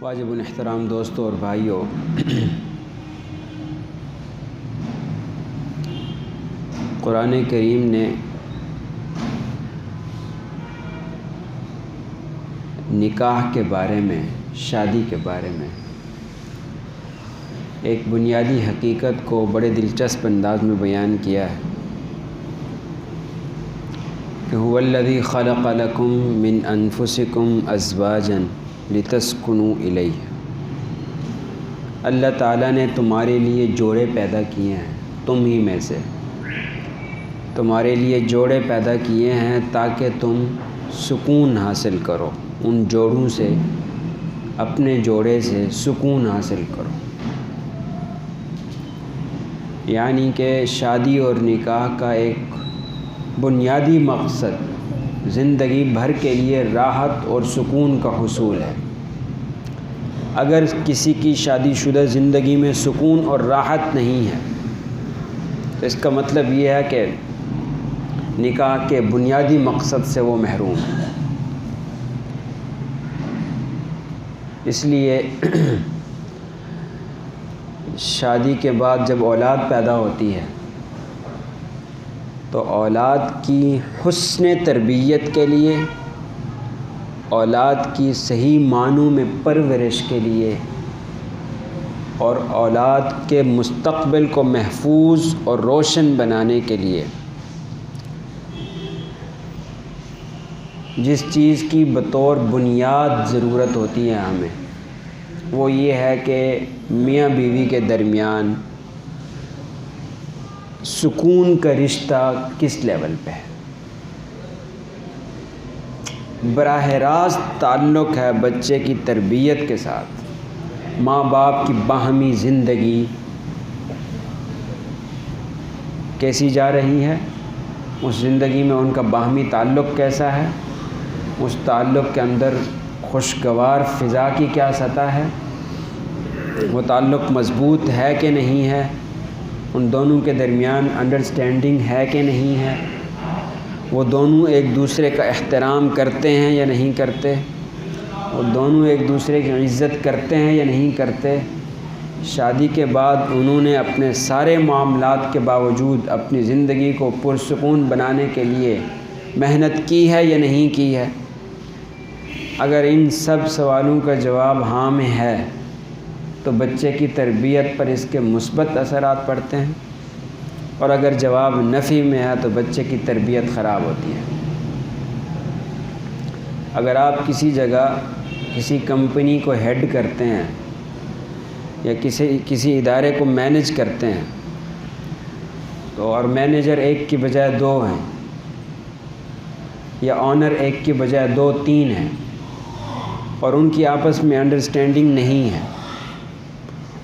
واجب الاحترام دوستوں اور بھائیوں، قرآن کریم نے نکاح کے بارے میں، شادی کے بارے میں ایک بنیادی حقیقت کو بڑے دلچسپ انداز میں بیان کیا ہے کہ هو الذی خلق لکم من انفسکم ازواجا لتسکنوا الیہ۔ اللہ تعالیٰ نے تمہارے لیے جوڑے پیدا کیے ہیں، تم ہی میں سے تمہارے لیے جوڑے پیدا کیے ہیں تاکہ تم سکون حاصل کرو، ان جوڑوں سے، اپنے جوڑے سے سکون حاصل کرو۔ یعنی کہ شادی اور نکاح کا ایک بنیادی مقصد زندگی بھر کے لیے راحت اور سکون کا حصول ہے۔ اگر کسی کی شادی شدہ زندگی میں سکون اور راحت نہیں ہے تو اس کا مطلب یہ ہے کہ نکاح کے بنیادی مقصد سے وہ محروم ہے۔ اس لیے شادی کے بعد جب اولاد پیدا ہوتی ہے تو اولاد کی حسن تربیت کے لیے، اولاد کی صحیح معنوں میں پرورش کے لیے اور اولاد کے مستقبل کو محفوظ اور روشن بنانے کے لیے جس چیز کی بطور بنیاد ضرورت ہوتی ہے ہمیں، وہ یہ ہے کہ میاں بیوی کے درمیان سکون کا رشتہ کس لیول پہ ہے۔ براہ راست تعلق ہے بچے کی تربیت کے ساتھ، ماں باپ کی باہمی زندگی کیسی جا رہی ہے، اس زندگی میں ان کا باہمی تعلق کیسا ہے، اس تعلق کے اندر خوشگوار فضا کی کیا سطح ہے، وہ تعلق مضبوط ہے کہ نہیں ہے، ان دونوں کے درمیان انڈرسٹینڈنگ ہے کہ نہیں ہے، وہ دونوں ایک دوسرے کا احترام کرتے ہیں یا نہیں کرتے، وہ دونوں ایک دوسرے کی عزت کرتے ہیں یا نہیں کرتے۔ شادی کے بعد انہوں نے اپنے سارے معاملات کے باوجود اپنی زندگی کو پرسکون بنانے کے لیے محنت کی ہے یا نہیں کی ہے۔ اگر ان سب سوالوں کا جواب ہاں میں ہے تو بچے کی تربیت پر اس کے مثبت اثرات پڑتے ہیں، اور اگر جواب نفی میں ہے تو بچے کی تربیت خراب ہوتی ہے۔ اگر آپ کسی جگہ کسی کمپنی کو ہیڈ کرتے ہیں یا کسی ادارے کو مینیج کرتے ہیں تو اور مینیجر ایک کی بجائے دو ہیں یا آنر ایک کی بجائے دو تین ہیں اور ان کی آپس میں انڈرسٹینڈنگ نہیں ہے،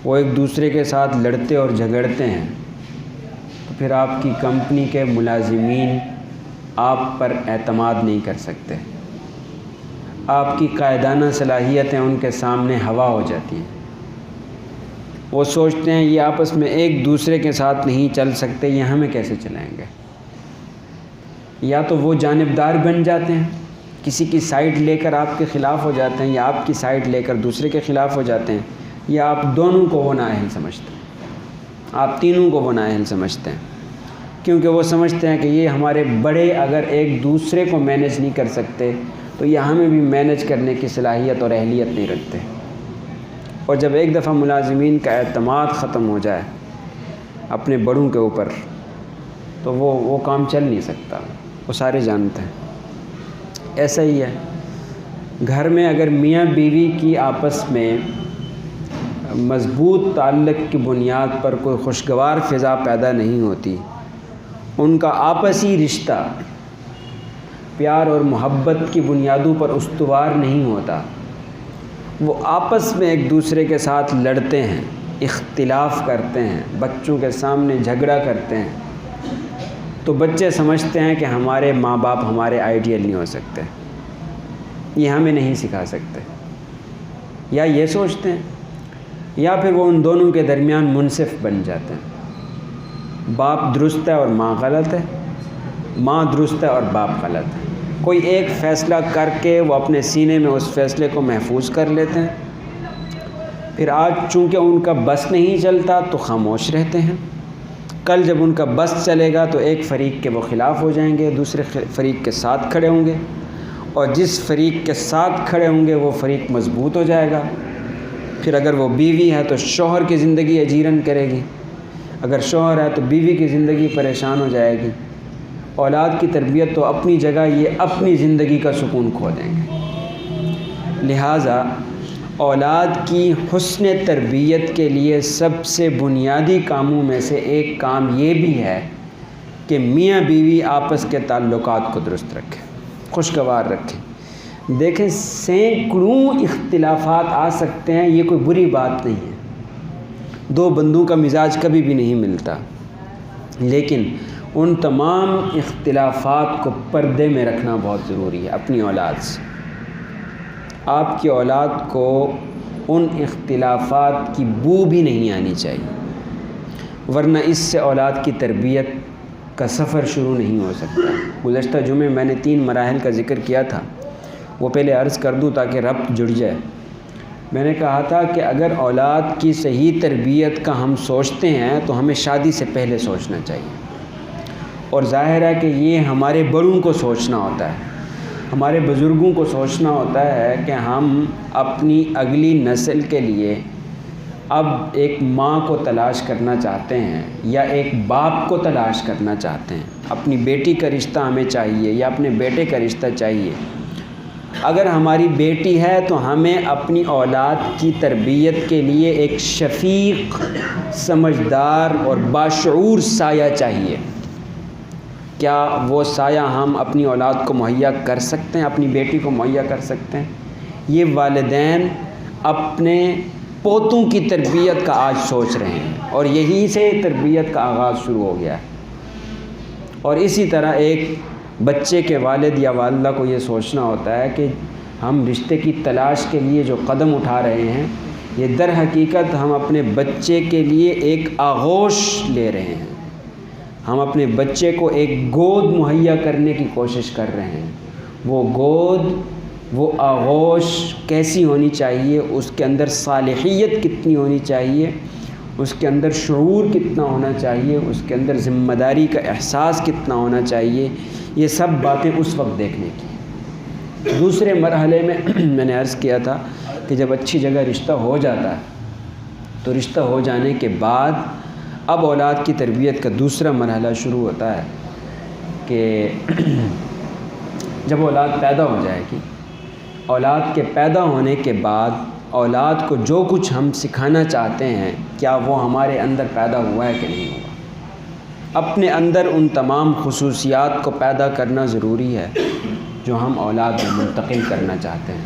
وہ ایک دوسرے کے ساتھ لڑتے اور جھگڑتے ہیں، تو پھر آپ کی کمپنی کے ملازمین آپ پر اعتماد نہیں کر سکتے، آپ کی قائدانہ صلاحیتیں ان کے سامنے ہوا ہو جاتی ہیں۔ وہ سوچتے ہیں یہ آپس میں ایک دوسرے کے ساتھ نہیں چل سکتے، یہ ہمیں کیسے چلائیں گے۔ یا تو وہ جانبدار بن جاتے ہیں، کسی کی سائیڈ لے کر آپ کے خلاف ہو جاتے ہیں، یا آپ کی سائیڈ لے کر دوسرے کے خلاف ہو جاتے ہیں، یا آپ دونوں کو وہ نااہل سمجھتے ہیں، آپ تینوں کو وہ نااہل سمجھتے ہیں، کیونکہ وہ سمجھتے ہیں کہ یہ ہمارے بڑے اگر ایک دوسرے کو مینیج نہیں کر سکتے تو یہ ہمیں بھی مینیج کرنے کی صلاحیت اور اہلیت نہیں رکھتے۔ اور جب ایک دفعہ ملازمین کا اعتماد ختم ہو جائے اپنے بڑوں کے اوپر تو وہ کام چل نہیں سکتا، وہ سارے جانتے ہیں۔ ایسا ہی ہے، گھر میں اگر میاں بیوی کی آپس میں مضبوط تعلق کی بنیاد پر کوئی خوشگوار فضا پیدا نہیں ہوتی، ان کا آپسی رشتہ پیار اور محبت کی بنیادوں پر استوار نہیں ہوتا، وہ آپس میں ایک دوسرے کے ساتھ لڑتے ہیں، اختلاف کرتے ہیں، بچوں کے سامنے جھگڑا کرتے ہیں، تو بچے سمجھتے ہیں کہ ہمارے ماں باپ ہمارے آئیڈیل نہیں ہو سکتے، یہ ہمیں نہیں سکھا سکتے، یا یہ سوچتے ہیں، یا پھر وہ ان دونوں کے درمیان منصف بن جاتے ہیں۔ باپ درست ہے اور ماں غلط ہے، ماں درست ہے اور باپ غلط ہے، کوئی ایک فیصلہ کر کے وہ اپنے سینے میں اس فیصلے کو محفوظ کر لیتے ہیں پھر آج چونکہ ان کا بس نہیں چلتا تو خاموش رہتے ہیں، کل جب ان کا بس چلے گا تو ایک فریق کے وہ خلاف ہو جائیں گے، دوسرے فریق کے ساتھ کھڑے ہوں گے، اور جس فریق کے ساتھ کھڑے ہوں گے وہ فریق مضبوط ہو جائے گا۔ پھر اگر وہ بیوی ہے تو شوہر کی زندگی اجیرن کرے گی، اگر شوہر ہے تو بیوی کی زندگی پریشان ہو جائے گی۔ اولاد کی تربیت تو اپنی جگہ، یہ اپنی زندگی کا سکون کھو دیں گے۔ لہٰذا اولاد کی حسن تربیت کے لیے سب سے بنیادی کاموں میں سے ایک کام یہ بھی ہے کہ میاں بیوی آپس کے تعلقات کو درست رکھیں، خوشگوار رکھیں۔ دیکھیں سینکڑوں اختلافات آ سکتے ہیں، یہ کوئی بری بات نہیں ہے، دو بندوں کا مزاج کبھی بھی نہیں ملتا، لیکن ان تمام اختلافات کو پردے میں رکھنا بہت ضروری ہے اپنی اولاد سے۔ آپ کی اولاد کو ان اختلافات کی بو بھی نہیں آنی چاہیے، ورنہ اس سے اولاد کی تربیت کا سفر شروع نہیں ہو سکتا۔ گزشتہ جمعے میں نے 3 مراحل کا ذکر کیا تھا، وہ پہلے عرض کر دوں تاکہ ربط جڑ جائے۔ میں نے کہا تھا کہ اگر اولاد کی صحیح تربیت کا ہم سوچتے ہیں تو ہمیں شادی سے پہلے سوچنا چاہیے، اور ظاہر ہے کہ یہ ہمارے بڑوں کو سوچنا ہوتا ہے، ہمارے بزرگوں کو سوچنا ہوتا ہے کہ ہم اپنی اگلی نسل کے لیے اب ایک ماں کو تلاش کرنا چاہتے ہیں یا ایک باپ کو تلاش کرنا چاہتے ہیں، اپنی بیٹی کا رشتہ ہمیں چاہیے یا اپنے بیٹے کا رشتہ چاہیے۔ اگر ہماری بیٹی ہے تو ہمیں اپنی اولاد کی تربیت کے لیے ایک شفیق، سمجھدار اور باشعور سایہ چاہیے۔ کیا وہ سایہ ہم اپنی اولاد کو مہیا کر سکتے ہیں، اپنی بیٹی کو مہیا کر سکتے ہیں؟ یہ والدین اپنے پوتوں کی تربیت کا آج سوچ رہے ہیں، اور یہی سے تربیت کا آغاز شروع ہو گیا ہے۔ اور اسی طرح ایک بچے کے والد یا والدہ کو یہ سوچنا ہوتا ہے کہ ہم رشتے کی تلاش کے لیے جو قدم اٹھا رہے ہیں، یہ در حقیقت ہم اپنے بچے کے لیے ایک آغوش لے رہے ہیں، ہم اپنے بچے کو ایک گود مہیا کرنے کی کوشش کر رہے ہیں۔ وہ گود، وہ آغوش کیسی ہونی چاہیے، اس کے اندر صالحیت کتنی ہونی چاہیے، اس کے اندر شعور کتنا ہونا چاہیے، اس کے اندر ذمہ داری کا احساس کتنا ہونا چاہیے، یہ سب باتیں اس وقت دیکھنے کی۔ دوسرے مرحلے میں میں نے عرض کیا تھا کہ جب اچھی جگہ رشتہ ہو جاتا ہے تو رشتہ ہو جانے کے بعد اب اولاد کی تربیت کا دوسرا مرحلہ شروع ہوتا ہے کہ جب اولاد پیدا ہو جائے گی، اولاد کے پیدا ہونے کے بعد اولاد کو جو کچھ ہم سکھانا چاہتے ہیں، کیا وہ ہمارے اندر پیدا ہوا ہے کہ نہیں ہوا؟ اپنے اندر ان تمام خصوصیات کو پیدا کرنا ضروری ہے جو ہم اولاد میں منتقل کرنا چاہتے ہیں،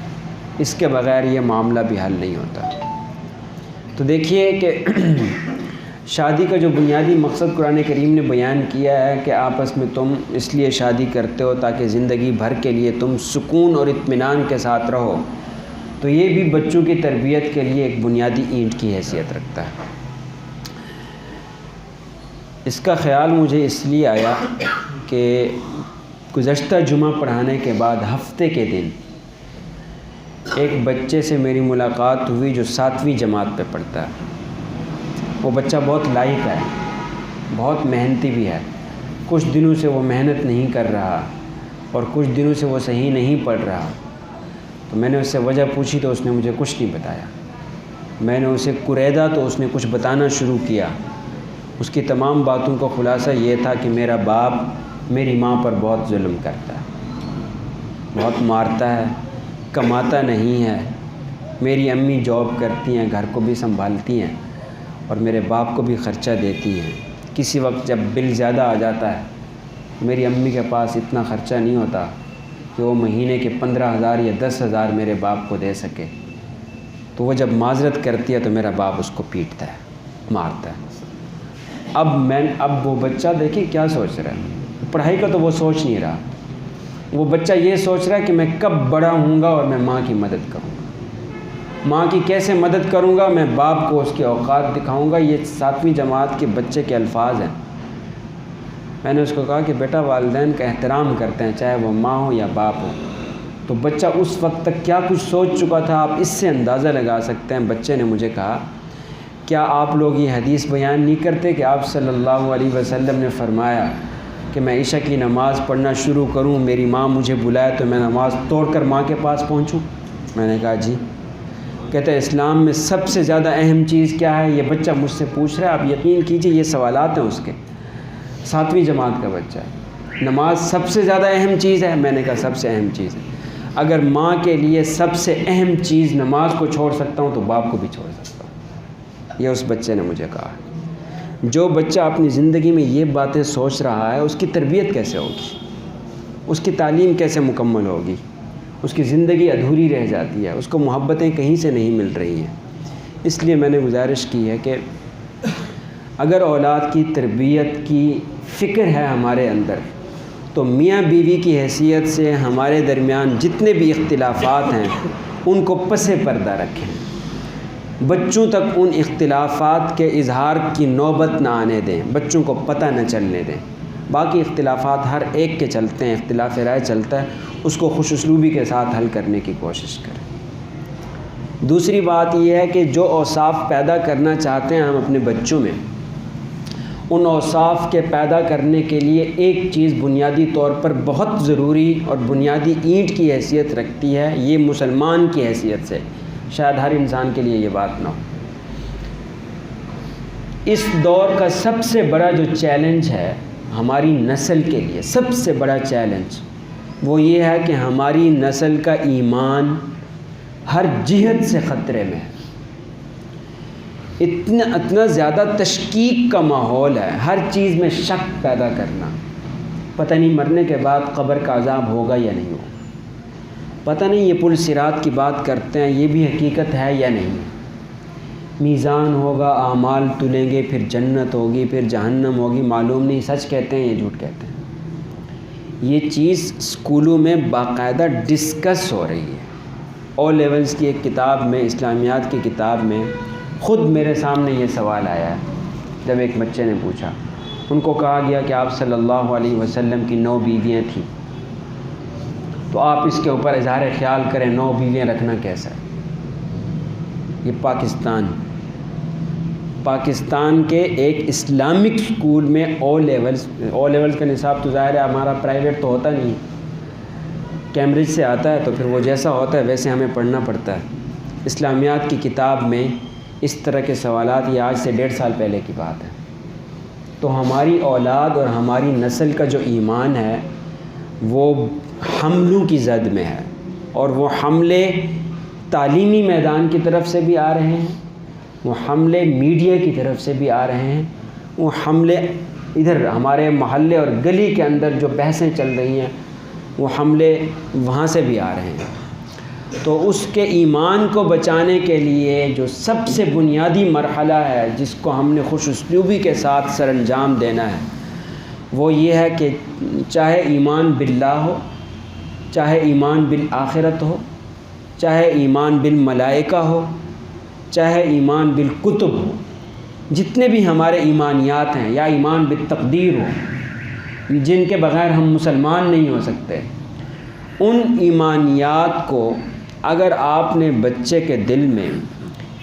اس کے بغیر یہ معاملہ بھی حل نہیں ہوتا۔ تو دیکھیے کہ شادی کا جو بنیادی مقصد قرآن کریم نے بیان کیا ہے کہ آپس میں تم اس لیے شادی کرتے ہو تاکہ زندگی بھر کے لیے تم سکون اور اطمینان کے ساتھ رہو، تو یہ بھی بچوں کی تربیت کے لیے ایک بنیادی اینٹ کی حیثیت رکھتا ہے۔ اس کا خیال مجھے اس لیے آیا کہ گزشتہ جمعہ پڑھانے کے بعد ہفتے کے دن ایک بچے سے میری ملاقات ہوئی جو 7ویں جماعت پہ پڑھتا ہے۔ وہ بچہ بہت لائق ہے، بہت محنتی بھی ہے، کچھ دنوں سے وہ محنت نہیں کر رہا اور کچھ دنوں سے وہ صحیح نہیں پڑھ رہا۔ تو میں نے اس سے وجہ پوچھی تو اس نے مجھے کچھ نہیں بتایا۔ میں نے اسے قریدا تو اس نے کچھ بتانا شروع کیا۔ اس کی تمام باتوں کا خلاصہ یہ تھا کہ میرا باپ میری ماں پر بہت ظلم کرتا ہے، بہت مارتا ہے، کماتا نہیں ہے، میری امی جاب کرتی ہیں، گھر کو بھی سنبھالتی ہیں اور میرے باپ کو بھی خرچہ دیتی ہیں۔ کسی وقت جب بل زیادہ آ جاتا ہے میری امی کے پاس اتنا خرچہ نہیں ہوتا کہ وہ مہینے کے 15,000 یا 10,000 میرے باپ کو دے سکے، تو وہ جب معذرت کرتی ہے تو میرا باپ اس کو پیٹتا ہے، مارتا ہے۔ اب وہ بچہ دیکھیں کیا سوچ رہا ہے، پڑھائی کا تو وہ سوچ نہیں رہا، وہ بچہ یہ سوچ رہا ہے کہ میں کب بڑا ہوں گا اور میں ماں کی مدد کروں گا، ماں کی کیسے مدد کروں گا، میں باپ کو اس کے اوقات دکھاؤں گا۔ یہ 7ویں جماعت کے بچے کے الفاظ ہیں۔ میں نے اس کو کہا کہ بیٹا والدین کا احترام کرتے ہیں، چاہے وہ ماں ہو یا باپ ہو، تو بچہ اس وقت تک کیا کچھ سوچ چکا تھا آپ اس سے اندازہ لگا سکتے ہیں۔ بچے نے مجھے کہا کیا آپ لوگ یہ حدیث بیان نہیں کرتے کہ آپ صلی اللہ علیہ وسلم نے فرمایا کہ میں عشاء کی نماز پڑھنا شروع کروں، میری ماں مجھے بلائے تو میں نماز توڑ کر ماں کے پاس پہنچوں؟ میں نے کہا جی۔ کہتے ہیں اسلام میں سب سے زیادہ اہم چیز کیا ہے؟ یہ بچہ مجھ سے پوچھ رہا ہے، آپ یقین کیجئے یہ سوالات ہیں اس کے، 7ویں جماعت کا بچہ ہے۔ نماز سب سے زیادہ اہم چیز ہے؟ میں نے کہا سب سے اہم چیز ہے۔ اگر ماں کے لیے سب سے اہم چیز نماز کو چھوڑ سکتا ہوں تو باپ کو بھی چھوڑ سکتا ہوں، یہ اس بچے نے مجھے کہا۔ جو بچہ اپنی زندگی میں یہ باتیں سوچ رہا ہے اس کی تربیت کیسے ہوگی، اس کی تعلیم کیسے مکمل ہوگی؟ اس کی زندگی ادھوری رہ جاتی ہے، اس کو محبتیں کہیں سے نہیں مل رہی ہیں۔ اس لیے میں نے گزارش کی ہے کہ اگر اولاد کی تربیت کی فکر ہے ہمارے اندر تو میاں بیوی کی حیثیت سے ہمارے درمیان جتنے بھی اختلافات ہیں ان کو پس پردہ رکھیں، بچوں تک ان اختلافات کے اظہار کی نوبت نہ آنے دیں، بچوں کو پتہ نہ چلنے دیں۔ باقی اختلافات ہر ایک کے چلتے ہیں، اختلاف رائے چلتا ہے، اس کو خوش اسلوبی کے ساتھ حل کرنے کی کوشش کریں۔ دوسری بات یہ ہے کہ جو اوصاف پیدا کرنا چاہتے ہیں ہم اپنے بچوں میں، ان اوصاف کے پیدا کرنے کے لیے ایک چیز بنیادی طور پر بہت ضروری اور بنیادی اینٹ کی حیثیت رکھتی ہے، یہ مسلمان کی حیثیت سے، شاید ہر انسان کے لیے یہ بات نہ ہو۔ اس دور کا سب سے بڑا جو چیلنج ہے ہماری نسل کے لیے، سب سے بڑا چیلنج وہ یہ ہے کہ ہماری نسل کا ایمان ہر جہت سے خطرے میں ہے۔ اتنا زیادہ تشکیک کا ماحول ہے، ہر چیز میں شک پیدا کرنا، پتہ نہیں مرنے کے بعد قبر کا عذاب ہوگا یا نہیں ہوگا، پتہ نہیں یہ پل صراط کی بات کرتے ہیں یہ بھی حقیقت ہے یا نہیں، میزان ہوگا، اعمال تلیں گے، پھر جنت ہوگی، پھر جہنم ہوگی، معلوم نہیں سچ کہتے ہیں یا جھوٹ کہتے ہیں۔ یہ چیز اسکولوں میں باقاعدہ ڈسکس ہو رہی ہے۔ او لیولز کی ایک کتاب میں، اسلامیات کی کتاب میں خود میرے سامنے یہ سوال آیا ہے، جب ایک بچے نے پوچھا، ان کو کہا گیا کہ آپ صلی اللہ علیہ وسلم کی 9 بیویاں تھیں، تو آپ اس کے اوپر اظہار خیال کریں 9 بیویاں رکھنا کیسا ہے؟ یہ پاکستان کے ایک اسلامک اسکول میں او لیولز کا نصاب تو ظاہر ہے ہمارا پرائیویٹ تو ہوتا نہیں، کیمبرج سے آتا ہے، تو پھر وہ جیسا ہوتا ہے ویسے ہمیں پڑھنا پڑتا ہے۔ اسلامیات کی کتاب میں اس طرح کے سوالات، یہ آج سے 1.5 سال پہلے کی بات ہے۔ تو ہماری اولاد اور ہماری نسل کا جو ایمان ہے وہ حملوں کی زد میں ہے، اور وہ حملے تعلیمی میدان کی طرف سے بھی آ رہے ہیں، وہ حملے میڈیا کی طرف سے بھی آ رہے ہیں، وہ حملے ادھر ہمارے محلے اور گلی کے اندر جو بحثیں چل رہی ہیں وہ حملے وہاں سے بھی آ رہے ہیں۔ تو اس کے ایمان کو بچانے کے لیے جو سب سے بنیادی مرحلہ ہے جس کو ہم نے خوش اسلوبی کے ساتھ سر انجام دینا ہے وہ یہ ہے کہ چاہے ایمان باللہ ہو، چاہے ایمان بالآخرت ہو، چاہے ایمان بالملائکہ ہو، چاہے ایمان بالکتب ہو، جتنے بھی ہمارے ایمانیات ہیں، یا ایمان بالتقدیر ہو جن کے بغیر ہم مسلمان نہیں ہو سکتے، ان ایمانیات کو اگر آپ نے بچے کے دل میں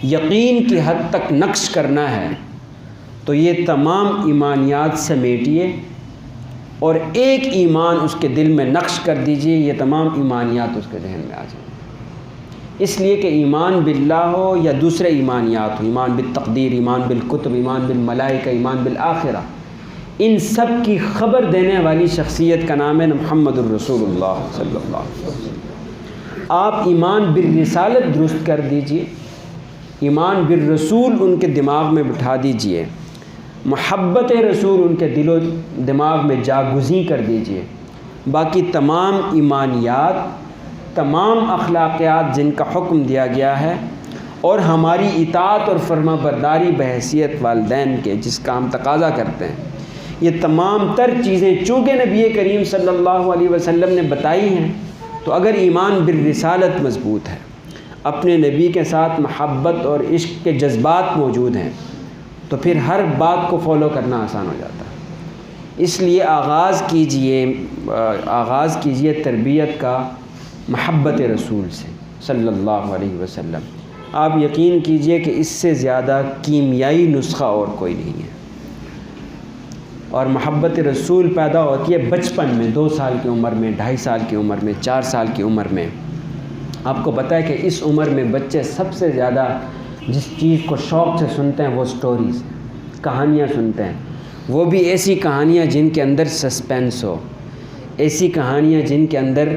یقین کی حد تک نقش کرنا ہے تو یہ تمام ایمانیات سمیٹیے اور ایک ایمان اس کے دل میں نقش کر دیجئے، یہ تمام ایمانیات اس کے ذہن میں آ جائیں۔ اس لیے کہ ایمان باللہ ہو یا دوسرے ایمانیات ہو، ایمان بالتقدیر، ایمان بالکتب، ایمان بالملائکہ، ایمان بالآخرہ، ان سب کی خبر دینے والی شخصیت کا نام ہے محمد الرسول اللہ صلی اللہ علیہ وسلم۔ آپ ایمان بالرسالت درست کر دیجئے، ایمان بالرسول ان کے دماغ میں بٹھا دیجئے، محبت رسول ان کے دل و دماغ میں جاگزیں کر دیجئے، باقی تمام ایمانیات، تمام اخلاقیات جن کا حکم دیا گیا ہے اور ہماری اطاعت اور فرما برداری بحیثیت والدین کے جس کا ہم تقاضا کرتے ہیں، یہ تمام تر چیزیں چونکہ نبی کریم صلی اللہ علیہ وسلم نے بتائی ہیں، تو اگر ایمان بالرسالت مضبوط ہے، اپنے نبی کے ساتھ محبت اور عشق کے جذبات موجود ہیں، تو پھر ہر بات کو فالو کرنا آسان ہو جاتا ہے۔ اس لیے آغاز کیجئے تربیت کا محبت رسول سے صلی اللہ علیہ وسلم۔ آپ یقین کیجئے کہ اس سے زیادہ کیمیائی نسخہ اور کوئی نہیں ہے۔ اور محبت رسول پیدا ہوتی ہے بچپن میں، 2 سال کی عمر میں، 2.5 سال کی عمر میں، 4 سال کی عمر میں۔ آپ کو پتہ ہے کہ اس عمر میں بچے سب سے زیادہ جس چیز کو شوق سے سنتے ہیں وہ سٹوریز، کہانیاں سنتے ہیں، وہ بھی ایسی کہانیاں جن کے اندر سسپینس ہو، ایسی کہانیاں جن کے اندر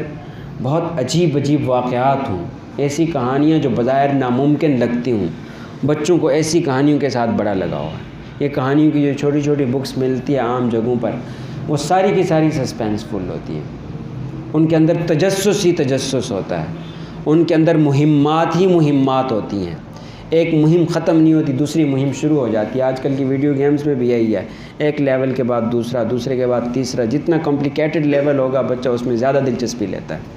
بہت عجیب عجیب واقعات ہوں، ایسی کہانیاں جو بظاہر ناممکن لگتی ہوں۔ بچوں کو ایسی کہانیوں کے ساتھ بڑا لگاؤ ہے۔ یہ کہانیوں کی جو چھوٹی چھوٹی بکس ملتی ہیں عام جگہوں پر، وہ ساری کی ساری سسپینسفل ہوتی ہیں۔ ان کے اندر تجسس ہی تجسس ہوتا ہے، ان کے اندر مہمات ہی مہمات ہوتی ہیں۔ ایک مہم ختم نہیں ہوتی، دوسری مہم شروع ہو جاتی ہے۔ آج کل کی ویڈیو گیمز میں بھی یہی ہے، ایک لیول کے بعد دوسرا، دوسرے کے بعد تیسرا، جتنا کمپلیکیٹڈ لیول ہوگا بچہ اس میں زیادہ دلچسپی لیتا ہے۔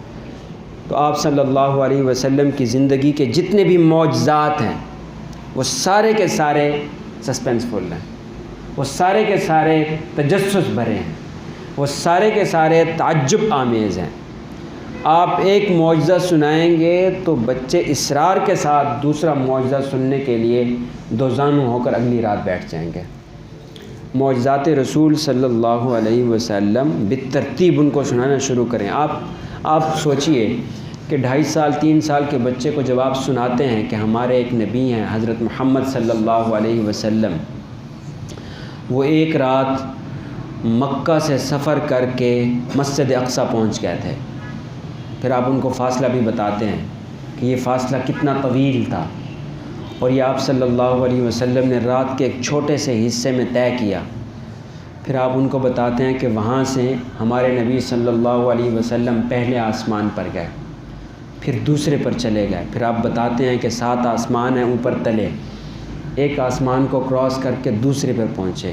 تو آپ صلی اللہ علیہ وسلم کی زندگی کے جتنے بھی معجزات ہیں وہ سارے کے سارے سسپینسفل ہیں، وہ سارے کے سارے تجسس بھرے ہیں، وہ سارے کے سارے تعجب آمیز ہیں۔ آپ ایک معجزہ سنائیں گے تو بچے اصرار کے ساتھ دوسرا معجزہ سننے کے لیے دوزانو ہو کر اگلی رات بیٹھ جائیں گے۔ معجزات رسول صلی اللہ علیہ وسلم بالترتیب ان کو سنانا شروع کریں۔ آپ سوچئے کہ 2.5 سال 3 سال کے بچے کو جب آپ سناتے ہیں کہ ہمارے ایک نبی ہیں حضرت محمد صلی اللہ علیہ وسلم، وہ ایک رات مکہ سے سفر کر کے مسجد اقصی پہنچ گئے تھے، پھر آپ ان کو فاصلہ بھی بتاتے ہیں کہ یہ فاصلہ کتنا طویل تھا، اور یہ آپ صلی اللہ علیہ وسلم نے رات کے ایک چھوٹے سے حصے میں طے کیا۔ پھر آپ ان کو بتاتے ہیں کہ وہاں سے ہمارے نبی صلی اللہ علیہ وسلم پہلے آسمان پر گئے، پھر دوسرے پر چلے گئے، پھر آپ بتاتے ہیں کہ 7 آسمان ہیں اوپر تلے، ایک آسمان کو کراس کر کے دوسرے پر پہنچے،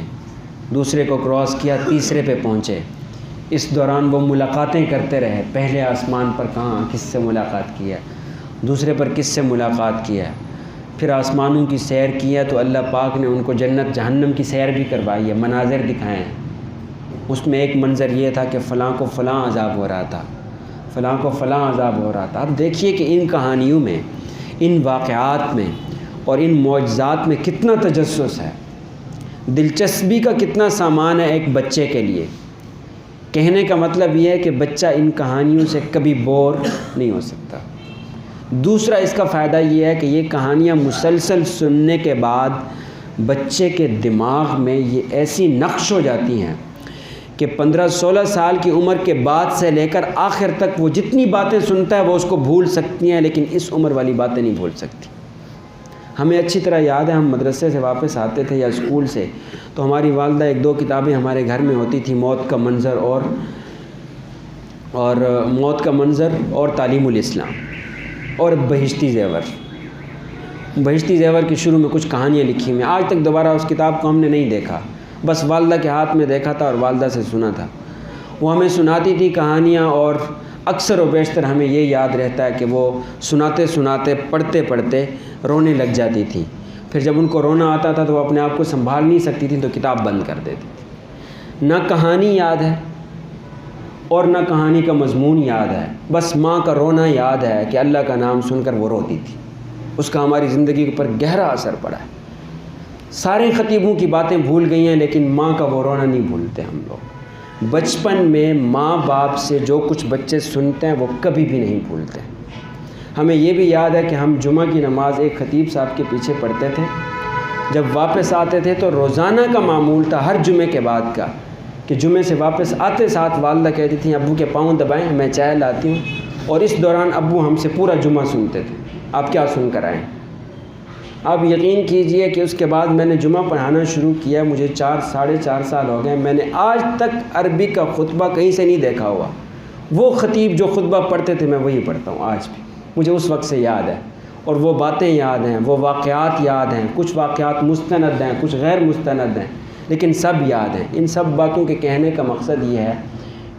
دوسرے کو کراس کیا تیسرے پہ پہنچے۔ اس دوران وہ ملاقاتیں کرتے رہے، پہلے آسمان پر کہاں کس سے ملاقات کیا، دوسرے پر کس سے ملاقات کیا، پھر آسمانوں کی سیر کیا تو اللہ پاک نے ان کو جنت جہنم کی سیر بھی کروائی ہے، مناظر دکھائے ہیں۔ اس میں ایک منظر یہ تھا کہ فلاں کو فلاں عذاب ہو رہا تھا، فلاں کو فلاں عذاب ہو رہا تھا۔ اب دیکھیے کہ ان کہانیوں میں، ان واقعات میں اور ان معجزات میں کتنا تجسس ہے، دلچسپی کا کتنا سامان ہے ایک بچے کے لیے۔ کہنے کا مطلب یہ ہے کہ بچہ ان کہانیوں سے کبھی بور نہیں ہو سکتا۔ دوسرا اس کا فائدہ یہ ہے کہ یہ کہانیاں مسلسل سننے کے بعد بچے کے دماغ میں یہ ایسی نقش ہو جاتی ہیں کہ 15-16 سال کی عمر کے بعد سے لے کر آخر تک وہ جتنی باتیں سنتا ہے وہ اس کو بھول سکتی ہیں، لیکن اس عمر والی باتیں نہیں بھول سکتی۔ ہمیں اچھی طرح یاد ہے، ہم مدرسے سے واپس آتے تھے یا اسکول سے، تو ہماری والدہ 1-2 کتابیں ہمارے گھر میں ہوتی تھی، موت کا منظر موت کا منظر اور تعلیم الاسلام، اور بہشتی زیور۔ بہشتی زیور کی شروع میں کچھ کہانیاں لکھی ہوئی ہیں، آج تک دوبارہ اس کتاب کو ہم نے نہیں دیکھا، بس والدہ کے ہاتھ میں دیکھا تھا اور والدہ سے سنا تھا۔ وہ ہمیں سناتی تھی کہانیاں، اور اکثر و بیشتر ہمیں یہ یاد رہتا ہے کہ وہ سناتے سناتے پڑھتے پڑھتے رونے لگ جاتی تھی۔ پھر جب ان کو رونا آتا تھا تو وہ اپنے آپ کو سنبھال نہیں سکتی تھی تو کتاب بند کر دیتی تھی۔ نہ کہانی یاد ہے اور نہ کہانی کا مضمون یاد ہے، بس ماں کا رونا یاد ہے کہ اللہ کا نام سن کر وہ روتی تھی، اس کا ہماری زندگی پر گہرا اثر پڑا ہے۔ سارے خطیبوں کی باتیں بھول گئی ہیں لیکن ماں کا وہ رونا نہیں بھولتے ہم لوگ۔ بچپن میں ماں باپ سے جو کچھ بچے سنتے ہیں وہ کبھی بھی نہیں بھولتے۔ ہمیں یہ بھی یاد ہے کہ ہم جمعہ کی نماز ایک خطیب صاحب کے پیچھے پڑھتے تھے، جب واپس آتے تھے تو روزانہ کا معمول تھا ہر جمعے کے بعد کا کہ جمعے سے واپس آتے ساتھ والدہ کہتی تھیں ابو کے پاؤں دبائیں، میں چائے لاتی ہوں، اور اس دوران ابو ہم سے پورا جمعہ سنتے تھے، آپ کیا سن کر آئیں۔ آپ یقین کیجئے کہ اس کے بعد میں نے جمعہ پڑھانا شروع کیا، مجھے 4-4.5 سال ہو گئے، میں نے آج تک عربی کا خطبہ کہیں سے نہیں دیکھا ہوا۔ وہ خطیب جو خطبہ پڑھتے تھے میں وہی پڑھتا ہوں آج بھی، مجھے اس وقت سے یاد ہے، اور وہ باتیں یاد ہیں، وہ واقعات یاد ہیں، کچھ واقعات مستند ہیں، کچھ غیر مستند ہیں، لیکن سب یاد ہیں۔ ان سب باتوں کے کہنے کا مقصد یہ ہے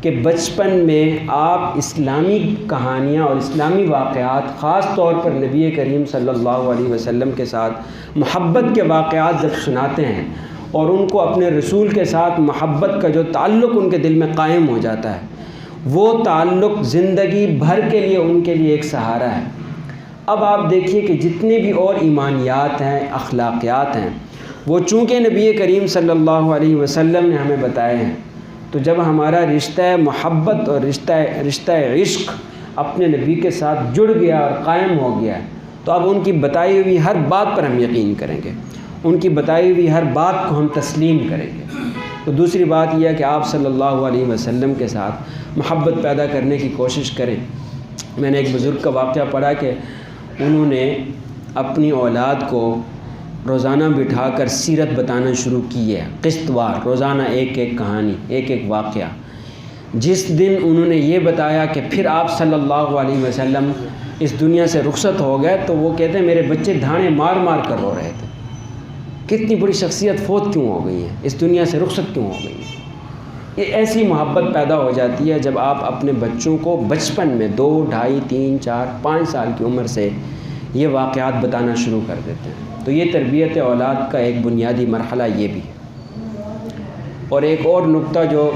کہ بچپن میں آپ اسلامی کہانیاں اور اسلامی واقعات، خاص طور پر نبی کریم صلی اللہ علیہ وسلم کے ساتھ محبت کے واقعات جب سناتے ہیں اور ان کو اپنے رسول کے ساتھ محبت کا جو تعلق ان کے دل میں قائم ہو جاتا ہے، وہ تعلق زندگی بھر کے لیے ان کے لیے ایک سہارا ہے۔ اب آپ دیکھیے کہ جتنے بھی اور ایمانیات ہیں، اخلاقیات ہیں، وہ چونکہ نبی کریم صلی اللہ علیہ وسلم نے ہمیں بتائے ہیں، تو جب ہمارا رشتہ محبت اور رشتہ عشق اپنے نبی کے ساتھ جڑ گیا اور قائم ہو گیا ہے، تو اب ان کی بتائی ہوئی ہر بات پر ہم یقین کریں گے، ان کی بتائی ہوئی ہر بات کو ہم تسلیم کریں گے۔ تو دوسری بات یہ ہے کہ آپ صلی اللہ علیہ وسلم کے ساتھ محبت پیدا کرنے کی کوشش کریں۔ میں نے ایک بزرگ کا واقعہ پڑھا کہ انہوں نے اپنی اولاد کو روزانہ بٹھا کر سیرت بتانا شروع کی ہے، قسط وار، روزانہ ایک ایک کہانی، ایک ایک واقعہ۔ جس دن انہوں نے یہ بتایا کہ پھر آپ صلی اللہ علیہ وسلم اس دنیا سے رخصت ہو گئے، تو وہ کہتے ہیں میرے بچے دھانے مار مار کر رو رہے تھے، کتنی بڑی شخصیت فوت کیوں ہو گئی ہے، اس دنیا سے رخصت کیوں ہو گئی ہے۔ یہ ایسی محبت پیدا ہو جاتی ہے جب آپ اپنے بچوں کو بچپن میں 2، 2.5، 3، 4، 5 سال کی عمر سے یہ واقعات بتانا شروع کر دیتے ہیں۔ تو یہ تربیت اولاد کا ایک بنیادی مرحلہ یہ بھی ہے۔ اور ایک اور نقطہ جو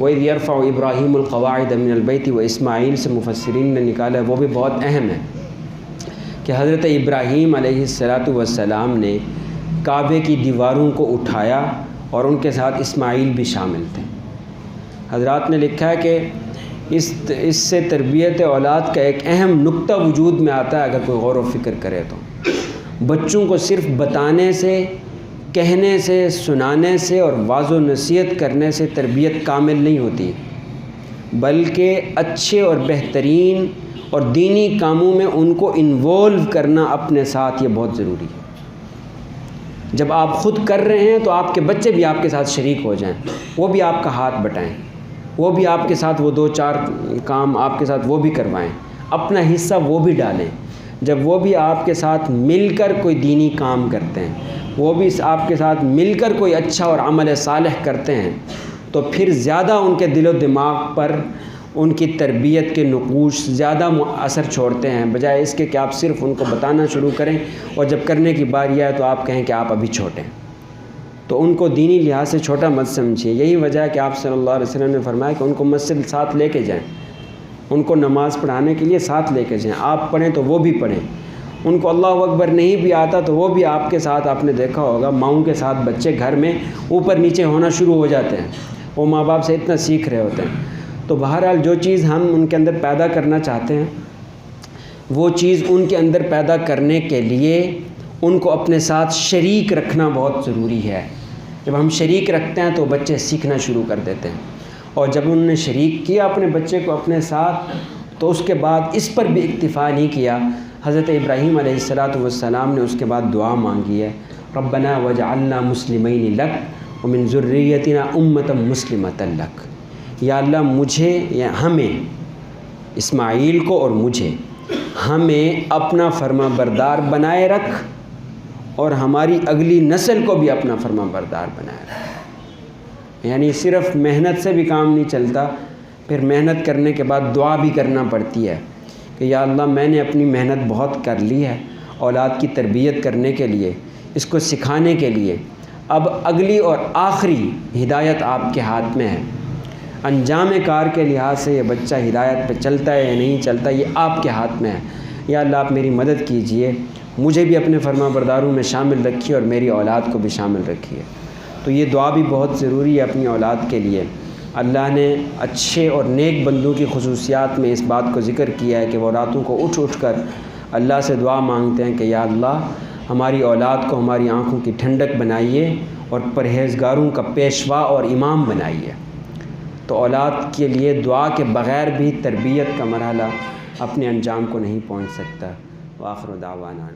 وَإِذْ يَرْفَعُ إِبْرَاهِيمُ الْقَوَاعِدَ مِنَ الْبَيْتِ وَإِسْمَاعِيلُ سے مفسرین نے نکالا ہے، وہ بھی بہت اہم ہے کہ حضرت ابراہیم علیہ السلام نے کعبے کی دیواروں کو اٹھایا اور ان کے ساتھ اسماعیل بھی شامل تھے۔ حضرات نے لکھا ہے کہ اس سے تربیت اولاد کا ایک اہم نقطہ وجود میں آتا ہے، اگر کوئی غور و فکر کرے تو بچوں کو صرف بتانے سے، کہنے سے، سنانے سے اور واضح و نصیحت کرنے سے تربیت کامل نہیں ہوتی، بلکہ اچھے اور بہترین اور دینی کاموں میں ان کو انوالو کرنا اپنے ساتھ یہ بہت ضروری ہے۔ جب آپ خود کر رہے ہیں تو آپ کے بچے بھی آپ کے ساتھ شریک ہو جائیں، وہ بھی آپ کا ہاتھ بٹائیں، وہ بھی آپ کے ساتھ وہ 2-4 کام آپ کے ساتھ وہ بھی کروائیں، اپنا حصہ وہ بھی ڈالیں۔ جب وہ بھی آپ کے ساتھ مل کر کوئی دینی کام کرتے ہیں، وہ بھی آپ کے ساتھ مل کر کوئی اچھا اور عمل صالح کرتے ہیں، تو پھر زیادہ ان کے دل و دماغ پر ان کی تربیت کے نقوش زیادہ اثر چھوڑتے ہیں، بجائے اس کے کہ آپ صرف ان کو بتانا شروع کریں اور جب کرنے کی باری آئے تو آپ کہیں کہ آپ ابھی چھوٹے ہیں۔ تو ان کو دینی لحاظ سے چھوٹا مت سمجھیے۔ یہی وجہ ہے کہ آپ صلی اللہ علیہ وسلم نے فرمایا کہ ان کو مسجد ساتھ لے کے جائیں، ان کو نماز پڑھانے کے لیے ساتھ لے کے جائیں، آپ پڑھیں تو وہ بھی پڑھیں۔ ان کو اللہ اکبر نہیں بھی آتا تو وہ بھی آپ کے ساتھ، آپ نے دیکھا ہوگا ماؤں کے ساتھ بچے گھر میں اوپر نیچے ہونا شروع ہو جاتے ہیں، وہ ماں باپ سے اتنا سیکھ رہے ہوتے ہیں۔ تو بہرحال جو چیز ہم ان کے اندر پیدا کرنا چاہتے ہیں، وہ چیز ان کے اندر پیدا کرنے کے لیے ان کو اپنے ساتھ شریک رکھنا بہت ضروری ہے۔ جب ہم شریک رکھتے ہیں تو بچے سیکھنا شروع کر دیتے ہیں، اور جب انہوں نے شریک کیا اپنے بچے کو اپنے ساتھ، تو اس کے بعد اس پر بھی اکتفا نہیں کیا۔ حضرت ابراہیم علیہ السلام نے اس کے بعد دعا مانگی ہے، ربنا وجعلنا مسلمین لک ومن ذریتنا امۃ مسلمۃ لک۔ یا اللہ مجھے، یا ہمیں، اسماعیل کو اور مجھے، ہمیں اپنا فرما بردار بنائے رکھ اور ہماری اگلی نسل کو بھی اپنا فرما بردار بنائے رکھ۔ یعنی صرف محنت سے بھی کام نہیں چلتا، پھر محنت کرنے کے بعد دعا بھی کرنا پڑتی ہے کہ یا اللہ میں نے اپنی محنت بہت کر لی ہے اولاد کی تربیت کرنے کے لیے، اس کو سکھانے کے لیے، اب اگلی اور آخری ہدایت آپ کے ہاتھ میں ہے۔ انجام کار کے لحاظ سے یہ بچہ ہدایت پہ چلتا ہے یا نہیں چلتا، یہ آپ کے ہاتھ میں ہے۔ یا اللہ آپ میری مدد کیجئے، مجھے بھی اپنے فرما برداروں میں شامل رکھیے اور میری اولاد کو بھی شامل رکھیے۔ تو یہ دعا بھی بہت ضروری ہے اپنی اولاد کے لیے۔ اللہ نے اچھے اور نیک بندوں کی خصوصیات میں اس بات کو ذکر کیا ہے کہ وہ راتوں کو اٹھ اٹھ کر اللہ سے دعا مانگتے ہیں کہ یا اللہ ہماری اولاد کو ہماری آنکھوں کی ٹھنڈک بنائیے اور پرہیزگاروں کا پیشوا اور امام بنائیے۔ تو اولاد کے لیے دعا کے بغیر بھی تربیت کا مرحلہ اپنے انجام کو نہیں پہنچ سکتا۔ وآخر دعوانا